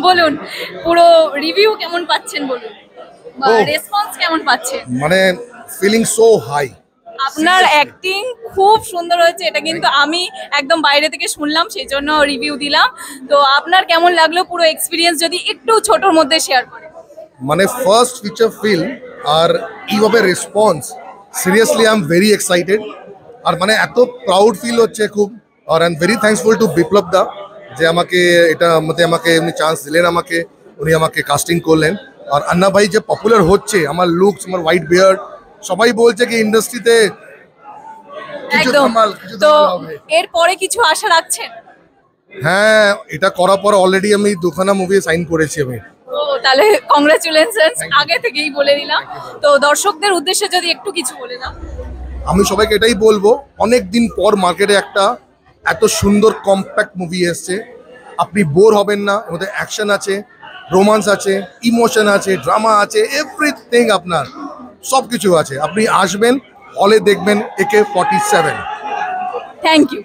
বলুন পুরো রিভিউ কেমন পাচ্ছেন বলুন, বা ও। রেসপন্স কেমন পাচ্ছেন? মানে ফিলিং সো হাই। আপনার অ্যাক্টিং খুব সুন্দর হয়েছে, এটা কিন্তু আমি একদম বাইরে থেকে শুনলাম, সেই জন্য রিভিউ দিলাম। তো আপনার কেমন লাগলো পুরো এক্সপিরিয়েন্স যদি একটু ছোটর মধ্যে শেয়ার করেন? মানে ফার্স্ট ফিচার ফিল্ম আর এইভাবে response, seriously I am very excited. আর মানে এত প্রাউড ফিল হচ্ছে খুব। আর I am very thankful to Biplab da যে আমাকে এটা আমাকে এমনি চান্স দিলেন, উনি আমাকে কাস্টিং করলেন। আর আন্না ভাই যে পপুলার হচ্ছে, আমার লুকস, আমার হোয়াইট বিয়ার্ড, সবাই বলছে কি ইন্ডাস্ট্রিতে একদম। তো এরপরে কিছু আশা রাখছেন? হ্যাঁ, এটা করার পর অলরেডি আমি দুখানা মুভি সাইন করেছি আমি। ও তাহলে কংগ্রাচুলেশনস আগে থেকেই বলে দিলাম। তো দর্শকদের উদ্দেশ্যে যদি একটু কিছু বলে দাও। আমি সবাইকে এটাই বলবো, অনেক দিন পর মার্কেটে একটা এত সুন্দর কম্প্যাক্ট মুভি এসছে। আপনি বোর হবেন না, এর মধ্যে অ্যাকশন আছে, রোমান্স আছে, ইমোশন আছে, ড্রামা আছে, এভরিথিং আপনার সব কিছু আছে। আপনি আসবেন, হলে দেখবেন AK-47। Thank you.